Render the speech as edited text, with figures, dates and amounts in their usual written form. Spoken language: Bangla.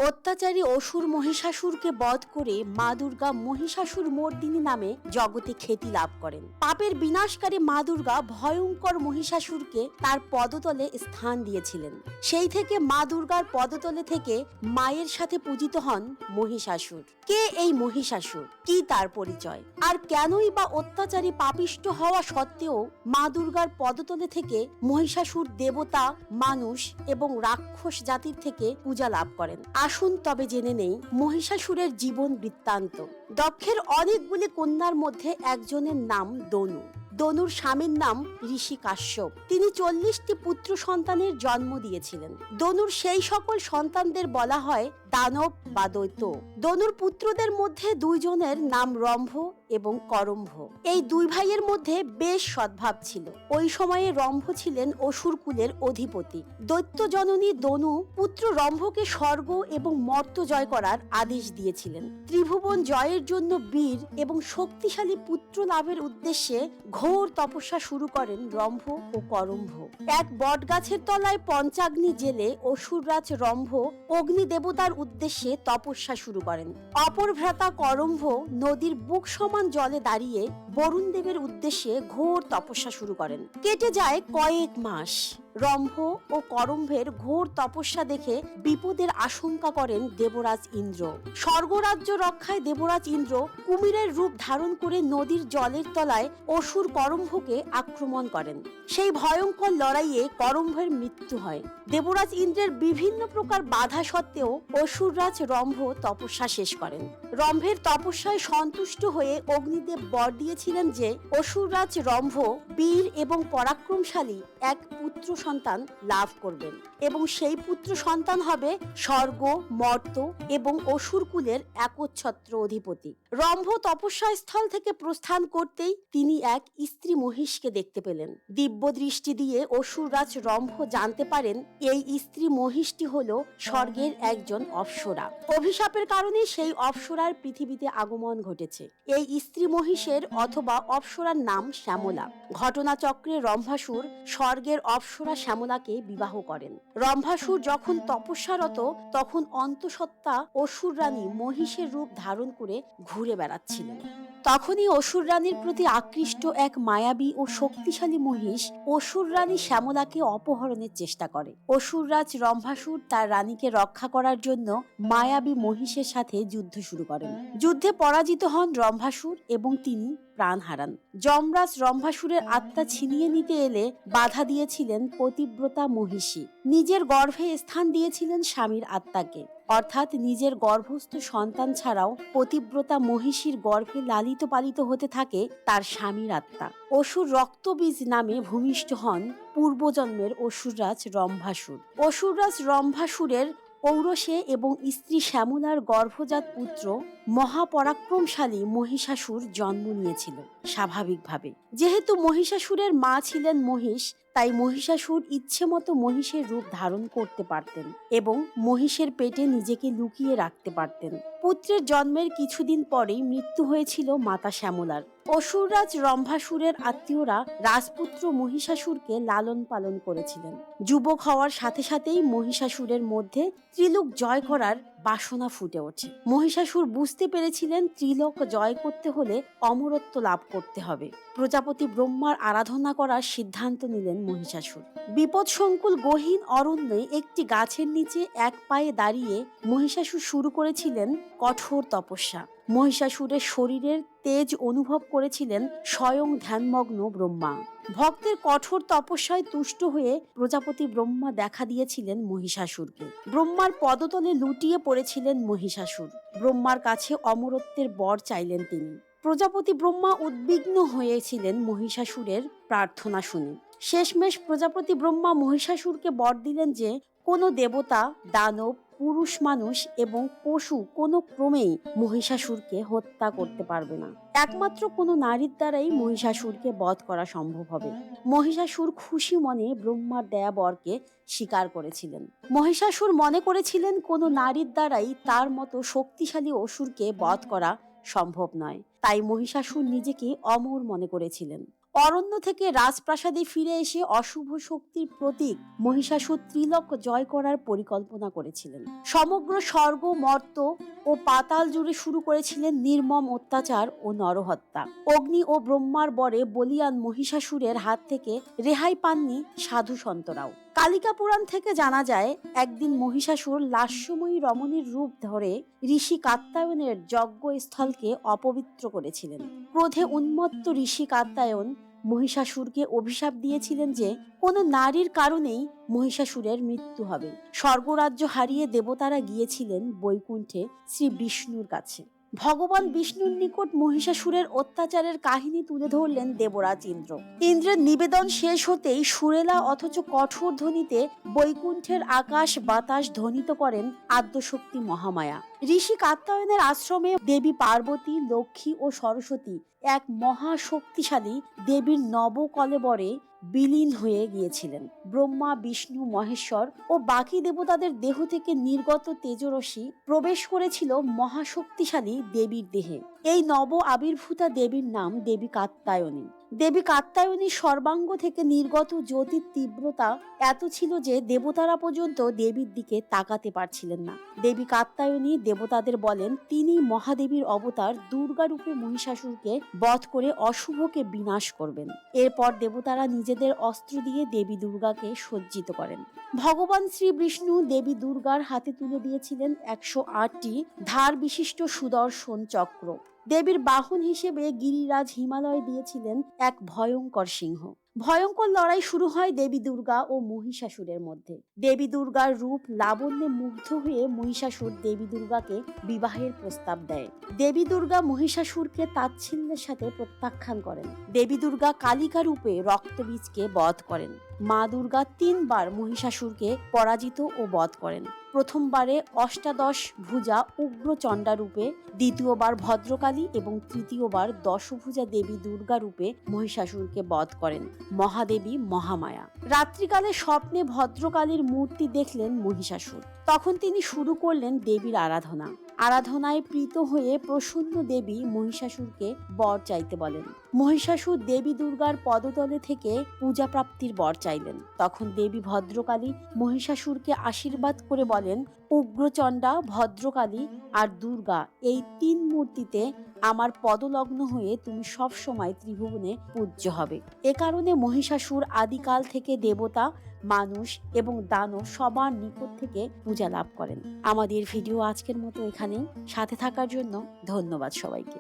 অত্যাচারী অসুর মহিষাসুরকে বধ করে মা দুর্গা মহিষাসুর মর্দিনী নামে জগতে খ্যাতি লাভ করেন। পাপের বিনাশকারী মা দুর্গা ভয়ঙ্কর মহিষাসুরকে তার পদতলে স্থান দিয়েছিলেন। সেই থেকে মা দুর্গার পদতলে থেকে মায়ের সাথে পূজিত হন মহিষাসুর। কে এই মহিষাসুর, কি তার পরিচয়, আর কেনই বা অত্যাচারী পাপিষ্ট হওয়া সত্ত্বেও মা দুর্গার পদতলে থেকে মহিষাসুর দেবতা, মানুষ এবং রাক্ষস জাতির থেকে পূজা লাভ করেন? আসুন তবে জেনে নেই মহিষাসুরের জীবন বৃত্তান্ত। দক্ষের অনেকগুলি কন্যার মধ্যে একজনের নাম দনু। দনুর স্বামীর নাম ঋষি কাশ্যপ। তিনি 40টি পুত্র সন্তানের জন্ম দিয়েছিলেন। দনুর সেই সকল সন্তানদের বলা হয় দানব বা দৈত্য। দনুর পুত্রদের মধ্যে দুইজনের নাম রম্ভ এবং করম্ভ। এই দুই ভাইয়ের মধ্যে বেশ সদ্ভাব ছিল। ওই সময়ে রম্ভ ছিলেন অসুর কুলের অধিপতি। দৈত্য জননী দনু পুত্র রম্ভকে স্বর্গ এবং মর্ত্য জয় করার আদেশ দিয়েছিলেন। ত্রিভুবন জয়ের জন্য বীর এবং শক্তিশালী পুত্র লাভের উদ্দেশ্যে ঘোর তপস্যা শুরু করেন রম্ভ ও করম্ভ। এক বট গাছের তলায় পঞ্চাগ্নি জেলে অসুররাজ রম্ভ অগ্নি দেবতার উদ্দেশ্যে তপস্যা শুরু করেন। অপর ভ্রাতা করম্ভ নদীর বুক সমান জলে দাঁড়িয়ে বরুণ দেবের উদ্দেশ্যে ঘোর তপস্যা শুরু করেন। কেটে যায় কয়েক মাস। রম্ভ ও করম্ভের ঘোর তপস্যা দেখে বিপদের আশঙ্কা করেন দেবরাজ ইন্দ্র। স্বর্গরাজ্য রক্ষায় দেবরাজ ইন্দ্র কুমিরের রূপ ধারণ করে নদীর জলের তলায় অসুর করম্ভকে আক্রমণ করেন। সেই ভয়ঙ্কর লড়াইয়ে করম্ভের মৃত্যু হয়। দেবরাজ ইন্দ্রের বিভিন্ন প্রকার বাধা সত্ত্বেও অসুররাজ রম্ভ তপস্যা শেষ করেন। রম্ভের তপস্যায় সন্তুষ্ট হয়ে অগ্নিদেব বর দিয়েছিলেন যে অসুররাজ রম্ভ বীর এবং পরাক্রমশালী এক পুত্র সন্তান লাভ করবেন এবং সেই পুত্র সন্তান হবে স্বর্গ, মর্ত্য এবং অসুর কুলের একচ্ছত্র অধিপতি। রম্ভ তপস্যা স্থল থেকে প্রস্থান করতেই তিনি এক স্ত্রী মহিষকে দেখতে পেলেন। দিব্য দৃষ্টি দিয়ে অসুররাজ রম্ভ জানতে পারেন এই স্ত্রী মহিষটি হলো স্বর্গের একজন অপ্সরা। অভিশাপের কারণে সেই অপ্সরার পৃথিবীতে আগমন ঘটেছে। এই স্ত্রী মহিষের অথবা অপ্সরার নাম শ্যামলা। ঘটনাচক্রে রম্ভাসুর স্বর্গের অপ্সরা শ্যামলাকে বিবাহ করেন। রম্ভাসুর যখন তপস্যারত তখন অন্তঃসত্ত্বা অসুর রানী মহিষের রূপ ধারণ করে ঘুরে বেড়াচ্ছিলেন। তখনই অসুর রানীর প্রতি আকৃষ্ট এক মায়াবী ও শক্তিশালী মহিষ অসুর রানী শ্যামলাকে অপহরণের চেষ্টা করে। অসুররাজ রম্ভাসুর তার রানীকে রক্ষা করার জন্য মায়াবী মহিষের সাথে যুদ্ধ শুরু করেন। যুদ্ধে পরাজিত হন রম্ভাসুর এবং তিনি প্রাণ হারান। যমরাজ রম্ভাসুরের আত্মা ছিনিয়ে নিতে এলে বাধা দিয়েছিলেন পতিব্রতা মহিষী। নিজের গর্ভে স্থান দিয়েছিলেন স্বামীর আত্মাকে, অর্থাৎ নিজের গর্ভস্থ সন্তান ছাড়াও পতিব্রতা মহিষীর গর্ভে লালিত পালিত হতে থাকে তার স্বামীর আত্মা। অসুর রক্তবীজ নামে ভূমিষ্ঠ হন পূর্বজন্মের অসুররাজ রম্ভাসুর। অসুররাজ রম্ভাসুরের ঔরসে এবং স্ত্রী শ্যামলার গর্ভজাত পুত্র মহাপরাক্রমশালী মহিষাসুর জন্ম নিয়েছিল। স্বাভাবিকভাবে যেহেতু মহিষাসুরের মা ছিলেন মহিষ, তাই মহিষাসুর ইচ্ছে মতো মহিষের রূপ ধারণ করতে পারতেন এবং মহিষের পেটে নিজেকে লুকিয়ে রাখতে পারতেন। পুত্রের জন্মের কিছুদিন পরেই মৃত্যু হয়েছিল মাতা শ্যামলার। অসুররাজ রম্ভাসুরের আত্মীয়রা রাজপুত্র মহিষাসুরকে লালন পালন করেছিলেন। যুবক হওয়ার সাথে সাথেই মহিষাসুরের মধ্যে ত্রিলোক জয় করার বাসনা ফুটে ওঠে। মহিষাসুর বুঝতে পেরেছিলেন ত্রিলোক জয় করতে হলে অমরত্ব লাভ করতে হবে। প্রজাপতি ব্রহ্মার আরাধনা করার সিদ্ধান্ত নিলেন মহিষাসুর। বিপদসংকুল গহীন অরণ্যে একটি গাছের নিচে এক পায়ে দাঁড়িয়ে মহিষাসুর শুরু করেছিলেন কঠোর তপস্যা। মহিষাসুরের শরীরের তেজ অনুভব করেছিলেন স্বয়ং ধ্যানমগ্ন ব্রহ্মা। ভক্তের কঠোর তপস্যায় তুষ্ট হয়ে প্রজাপতি ব্রহ্মা দেখা দিয়েছিলেন মহিষাসুরকে। ব্রহ্মার পদতলে লুটিয়ে পড়েছিলেন মহিষাসুর। ব্রহ্মার কাছে অমরত্বের বর চাইলেন তিনি। প্রজাপতি ব্রহ্মা উদ্বিগ্ন হয়েছিলেন মহিষাসুরের প্রার্থনা শুনে। শেষমেশ প্রজাপতি ব্রহ্মা মহিষাসুরকে বর দিলেন যে কোনো দেবতা, দানব, পুরুষ মানুষ এবং পশু কোনো ক্রমেই মহিষাসুরকে হত্যা করতে পারবে না। একমাত্র কোনো নারীর দ্বারাই মহিষাসুরকে বধ করা সম্ভব হবে। মহিষাসুর খুশি মনে ব্রহ্মার দেয়া বরকে স্বীকার করেছিলেন। মহিষাসুর মনে করেছিলেন কোনো নারীর দ্বারাই তার মতো শক্তিশালী অসুরকে বধ করা সম্ভব নয়, তাই মহিষাসুর নিজেকে অমর মনে করেছিলেন। অরণ্য থেকে রাজপ্রাসাদে ফিরে এসে অশুভ শক্তির প্রতীক মহিষাসুর ত্রিলোক জয় করার পরিকল্পনা করেছিলেন। সমগ্র স্বর্গ, মর্ত্য ও পাতাল জুড়ে শুরু করেছিলেন নির্মম অত্যাচার ও নরহত্যা। অগ্নি ও ব্রহ্মার বরে বলিয়ান মহিষাসুরের হাত থেকে রেহাই পাননি সাধু সন্তরাও। কালিকা পুরাণ থেকে জানা যায়, একদিন মহিষাসুর লাস্যময়ী রমণীর রূপ ধরে ঋষি কাত্যায়নের যজ্ঞস্থলকে অপবিত্র করেছিলেন। ক্রোধে উন্মত্ত ঋষি কাত্যায়ন মহিষাসুরকে অভিশাপ দিয়েছিলেন যে কোনো নারীর কারণেই মহিষাসুরের মৃত্যু হবে। স্বর্গরাজ্য হারিয়ে দেবতারা গিয়েছিলেন বৈকুণ্ঠে শ্রী বিষ্ণুর কাছে। ভগবান বিষ্ণুর নিকট মহিষাসুরের অত্যাচারের কাহিনী তুলে ধরলেন দেবরাজ ইন্দ্র। ইন্দ্রের নিবেদন শেষ হতেই সুরেলা অথচ কঠোর ধ্বনিতে বৈকুণ্ঠের আকাশ বাতাস ধ্বনিত করেন আদ্যশক্তি মহামায়া। ঋষি কাত্যায়নের আশ্রমে দেবী পার্বতী, লক্ষ্মী ও সরস্বতী এক মহাশক্তিশালী দেবীর নবকলেবরে বিলীন হয়ে গিয়েছিলেন। ব্রহ্মা, বিষ্ণু, মহেশ্বর ও বাকি দেবতাদের দেহ থেকে নির্গত তেজরশ্মি প্রবেশ করেছিল মহাশক্তিশালী দেবীর দেহে। এই নব আবির্ভূতা দেবীর নাম দেবী কাত্যায়নী। দেবী কাত্যায়নীর সর্বাঙ্গ থেকে নির্গত জ্যোতির তীব্রতা এত ছিল যে দেবতারা পর্যন্ত দেবীর দিকে তাকাতে পারছিলেন না। দেবী কাত্যায়নী দেবতাদের বলেন তিনি মহাদেবীর অবতার দুর্গা রূপে মহিষাসুরকে বধ করে অশুভকে বিনাশ করবেন। এরপর দেবতারা নিজেদের অস্ত্র দিয়ে দেবী দুর্গাকে সজ্জিত করেন। ভগবান শ্রী বিষ্ণু দেবী দুর্গার হাতে তুলে দিয়েছিলেন 108টি ধার বিশিষ্ট সুদর্শন চক্র। দেবীর বাহন হিসেবে গিরিরাজ হিমালয় দিয়েছিলেন এক ভয়ঙ্কর সিংহ। ভয়ঙ্কর লড়াই শুরু হয় দেবী দুর্গা ও মহিষাসুরের মধ্যে। দেবী দুর্গার রূপ লাবণ্যে মুগ্ধ হয়ে মহিষাসুর দেবী দুর্গাকে বিবাহের প্রস্তাব দেয়। দেবী দুর্গা মহিষাসুরকে তাচ্ছিল্যের সাথে প্রত্যাখ্যান করেন। দেবী দুর্গা কালিকা রূপে রক্তবীজকে বধ করেন। মা দুর্গা 3 বার মহিষাসুরকে পরাজিত ও বধ করেন। প্রথমবারে অষ্টাদশ ভুজা উগ্রচণ্ডা রূপে, দ্বিতীয়বার ভদ্রকালী এবং তৃতীয়বার দশভুজা দেবী দুর্গা রূপে মহিষাসুরকে বধ করেন মহাদেবী মহামায়া। রাত্রিকালে স্বপ্নে ভদ্রকালীর মূর্তি দেখলেন মহিষাসুর। তখন তিনি শুরু করলেন দেবীর আরাধনা। আরাধনায় প্রীত হয়ে প্রসন্ন দেবী মহিষাসুরকে বর চাইতে বলেন। মহিষাসুর দেবী দুর্গার পদতলে থেকে পূজা প্রাপ্তির বর চাইলেন। তখন দেবী ভদ্রকালী মহিষাসুরকে আশীর্বাদ করে বলেন, উগ্রচণ্ডা, ভদ্রকালী আর দুর্গা এই 3 মূর্তিতে আমার পদলগ্ন হয়ে তুমি সব সময় ত্রিভুবনে পূজ্য হবে। এ কারণে মহিষাসুর আদিকাল থেকে দেবতা, মানুষ এবং দানব সবার নিকট থেকে পূজা লাভ করেন। আমাদের ভিডিও আজকের মতো এখানেই। সাথে থাকার জন্য ধন্যবাদ সবাইকে।